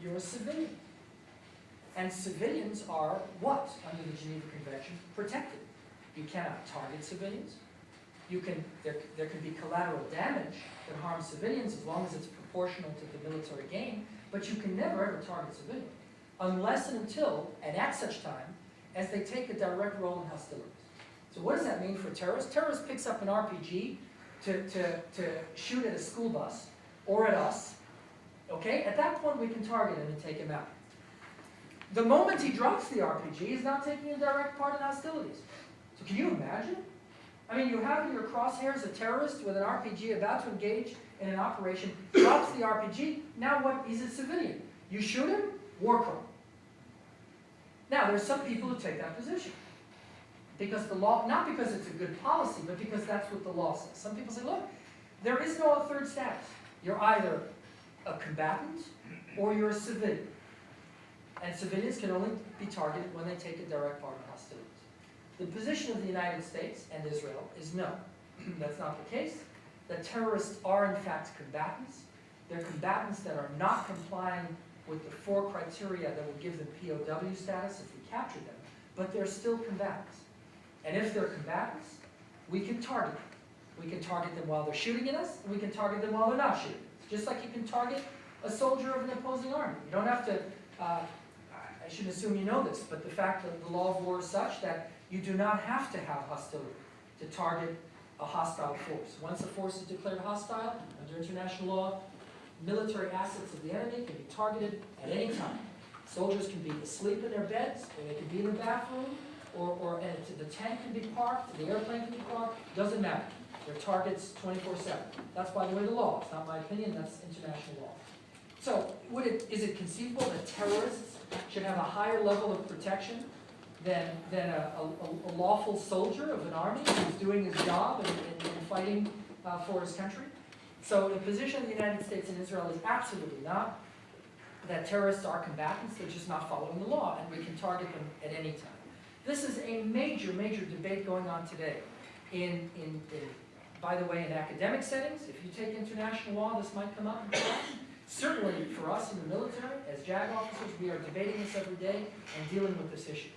you're a civilian. And civilians are what, under the Geneva Convention? Protected. You cannot target civilians. There can be collateral damage that harms civilians as long as it's proportional to the military gain, but you can never ever target civilians unless and until, and at such time, as they take a direct role in hostilities. So what does that mean for terrorists? Terrorists picks up an RPG to shoot at a school bus or at us. Okay? At that point, we can target him and take him out. The moment he drops the RPG, he's not taking a direct part in hostilities. So can you imagine? I mean, you have in your crosshairs a terrorist with an RPG about to engage in an operation, drops the RPG, now what? He's a civilian. You shoot him, war crime. Now, there's some people who take that position. Because the law, not because it's a good policy, but because that's what the law says. Some people say, look, there is no third status. You're either a combatant or you're a civilian. And civilians can only be targeted when they take a direct part in hostilities. The position of the United States and Israel is no. That's not the case. That terrorists are in fact combatants. They're combatants that are not complying with the 4 criteria that will give them POW status if we capture them, but they're still combatants. And if they're combatants, we can target them. We can target them while they're shooting at us, and we can target them while they're not shooting. It's just like you can target a soldier of an opposing army. You don't have to, I shouldn't assume you know this, but the fact that the law of war is such that you do not have to have hostility to target a hostile force. Once a force is declared hostile, under international law, military assets of the enemy can be targeted at any time. Soldiers can be asleep in their beds, or they can be in the bathroom, or the tank can be parked, the airplane can be parked, doesn't matter. They're targets 24/7. That's, by the way, the law. It's not my opinion, that's international law. So, is it conceivable that terrorists should have a higher level of protection than a lawful soldier of an army who's doing his job and fighting for his country? So the position of the United States and Israel is absolutely not that terrorists are combatants, they're just not following the law, and we can target them at any time. This is a major, major debate going on today by the way, in academic settings. If you take international law, this might come up in class. Certainly for us in the military, as JAG officers, we are debating this every day and dealing with this issue.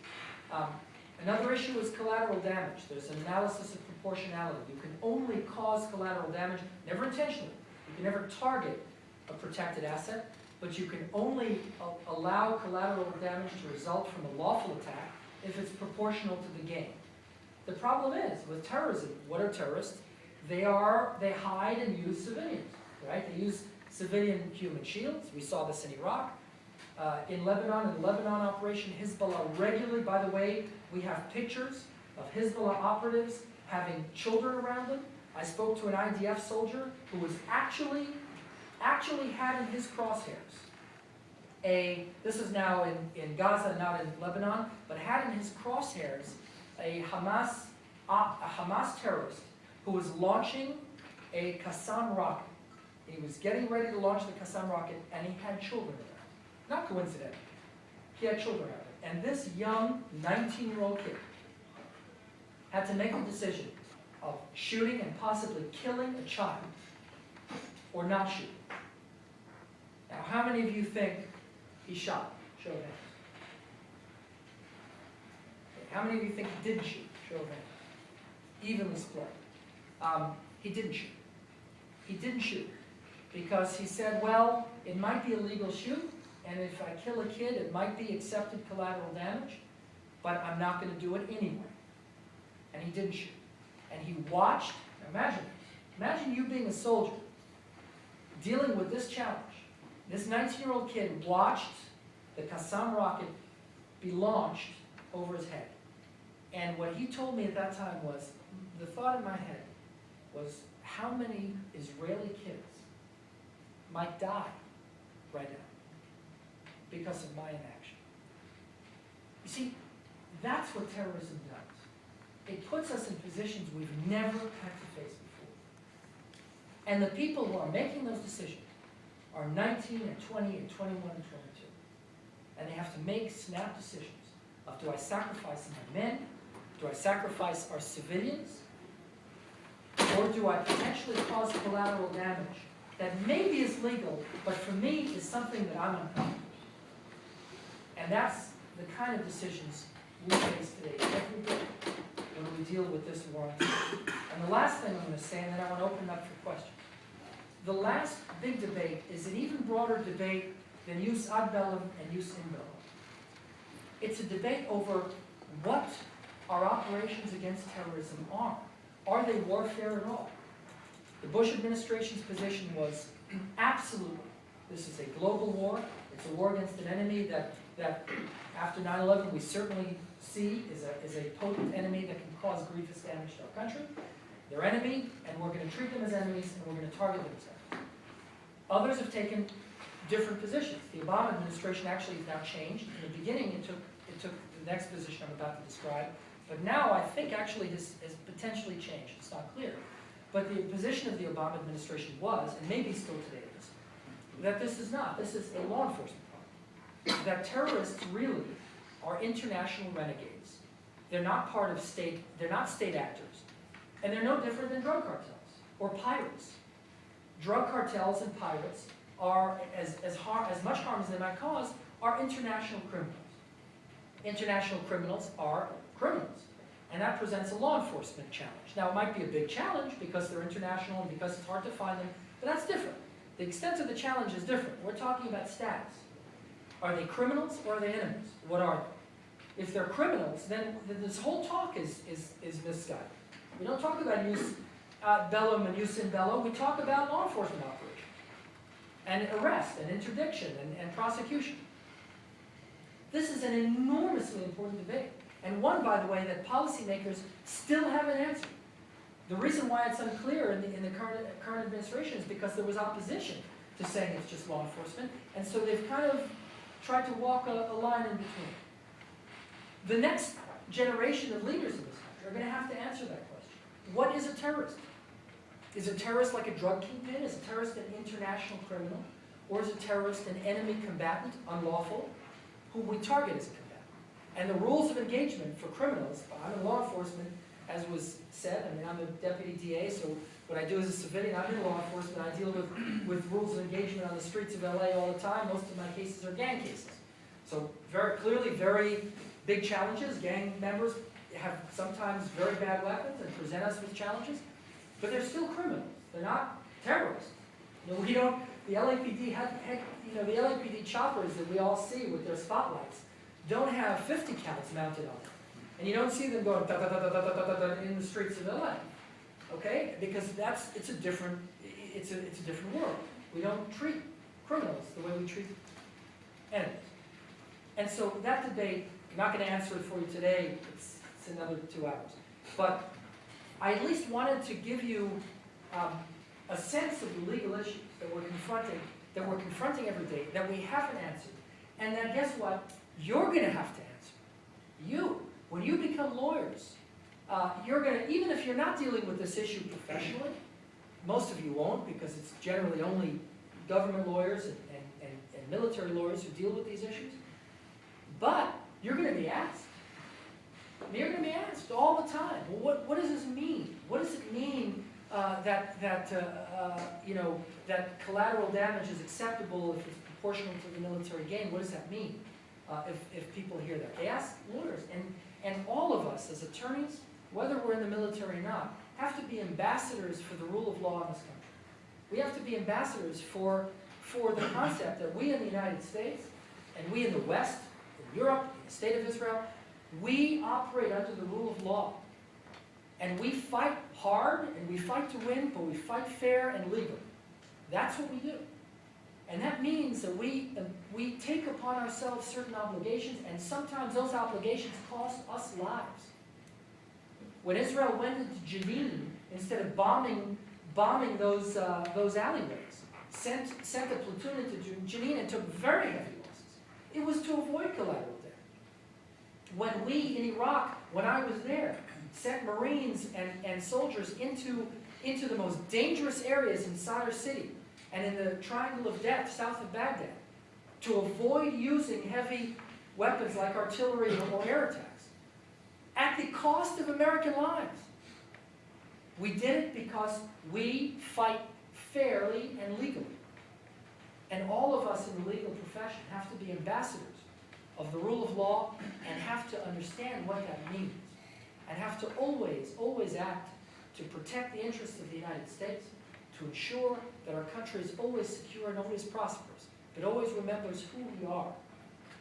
Another issue is collateral damage. There's an analysis of proportionality. You can only cause collateral damage, never intentionally. You can never target a protected asset, but you can only allow collateral damage to result from a lawful attack if it's proportional to the gain. The problem is, with terrorism, what are terrorists? They hide and use civilians, right? They use civilian human shields. We saw this in Iraq. In Lebanon, in the Lebanon operation, Hezbollah regularly, by the way, we have pictures of Hezbollah operatives having children around them. I spoke to an IDF soldier who was actually had in his crosshairs this is now in Gaza, not in Lebanon, but had in his crosshairs a Hamas terrorist who was launching a Qassam rocket. He was getting ready to launch the Qassam rocket, and he had children around. Not coincidental. He had children around him. And this young 19-year-old kid had to make a decision of shooting and possibly killing a child or not shooting. Now, how many of you think he shot? Show of hands. Okay, how many of you think he didn't shoot? Show of hands. Evenly split. He didn't shoot. He didn't shoot because he said, well, it might be a legal shoot, and if I kill a kid, it might be accepted collateral damage, but I'm not going to do it anyway. And he didn't shoot. And he watched. Now imagine you being a soldier, dealing with this challenge. This 19-year-old kid watched the Qassam rocket be launched over his head. And what he told me at that time was, the thought in my head was, how many Israeli kids might die right now because of my inaction? You see, that's what terrorism does. It puts us in positions we've never had to face before. And the people who are making those decisions are 19 and 20 and 21 and 22. And they have to make snap decisions of, do I sacrifice my men? Do I sacrifice our civilians? Or do I potentially cause collateral damage that maybe is legal, but for me is something that I'm uncomfortable with? And that's the kind of decisions we face today every day when we deal with this war on terror. And the last thing I'm going to say, and then I want to open up for questions. The last big debate is an even broader debate than jus ad bellum and jus in bellum. It's a debate over what our operations against terrorism are. Are they warfare at all? The Bush administration's position was absolutely. This is a global war. It's a war against an enemy that after 9/11 we certainly see is a potent enemy that can cause grievous damage to our country. They're enemy, and we're going to treat them as enemies, and we're going to target them as enemies. Others have taken different positions. The Obama administration actually has now changed. In the beginning, it took the next position I'm about to describe, but now I think actually has potentially changed. It's not clear. But the position of the Obama administration was, and maybe still today is, that this is a law enforcement problem. That terrorists really are international renegades. They're not part of state, they're not state actors. And they're no different than drug cartels or pirates. Drug cartels and pirates are, as much harm as they might cause, are international criminals. International criminals are criminals. And that presents a law enforcement challenge. Now, it might be a big challenge because they're international and because it's hard to find them, but that's different. The extent of the challenge is different. We're talking about status. Are they criminals or are they enemies? What are they? If they're criminals, then this whole talk is misguided. We don't talk about jus ad bellum and jus in bello. We talk about law enforcement operations and arrest and interdiction and prosecution. This is an enormously important debate, and one, by the way, that policymakers still haven't answered. The reason why it's unclear in the current administration is because there was opposition to saying it's just law enforcement, and so they've kind of tried to walk a line in between. The next generation of leaders in this country are going to have to answer that question. What is a terrorist? Is a terrorist like a drug kingpin? Is a terrorist an international criminal? Or is a terrorist an enemy combatant, unlawful, whom we target as a combatant? And the rules of engagement for criminals, I'm in law enforcement, as was said. I mean, I'm a deputy DA, so what I do as a civilian, I'm in law enforcement. I deal with rules of engagement on the streets of LA all the time. Most of my cases are gang cases. So very clearly, very big challenges. Gang members have sometimes very bad weapons and present us with challenges, but they're still criminals. They're not terrorists. You know, we don't. The LAPD the LAPD choppers that we all see with their spotlights don't have 50 cals mounted on them, and you don't see them going da da da da da da da da in the streets of LA. Okay, because it's a different world. We don't treat criminals the way we treat enemies. And so that debate, I'm not going to answer it for you today. It's another 2 hours. But I at least wanted to give you a sense of the legal issues that we're confronting every day, that we haven't answered, and that, guess what, you're going to have to answer. You, when you become lawyers, you're going to, even if you're not dealing with this issue professionally, most of you won't, because it's generally only government lawyers and military lawyers who deal with these issues, but you're going to be asked. You're going to be asked all the time. Well, what does this mean? What does it mean that collateral damage is acceptable if it's proportional to the military gain? What does that mean if people hear that? They ask lawyers, and all of us as attorneys, whether we're in the military or not, have to be ambassadors for the rule of law in this country. We have to be ambassadors for the concept that we in the United States and we in the West, in Europe, in the state of Israel, we operate under the rule of law. And we fight hard, and we fight to win, but we fight fair and legal. That's what we do. And that means that we take upon ourselves certain obligations, and sometimes those obligations cost us lives. When Israel went into Jenin, instead of bombing those alleyways, sent a platoon into Jenin and took very heavy losses. It was to avoid collateral damage. When we in Iraq, when I was there, sent Marines and soldiers into the most dangerous areas in Sadr City and in the Triangle of Death south of Baghdad to avoid using heavy weapons like artillery or air attacks at the cost of American lives. We did it because we fight fairly and legally. And all of us in the legal profession have to be ambassadors of the rule of law and have to understand what that means, and have to always act to protect the interests of the United States, to ensure that our country is always secure and always prosperous, but always remembers who we are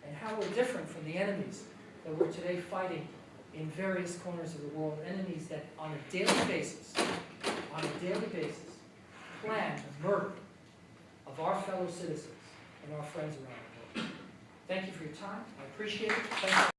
and how we're different from the enemies that we're today fighting in various corners of the world, enemies that on a daily basis, plan the murder of our fellow citizens and our friends around the world. Thank you for your time. I appreciate it. Thank you.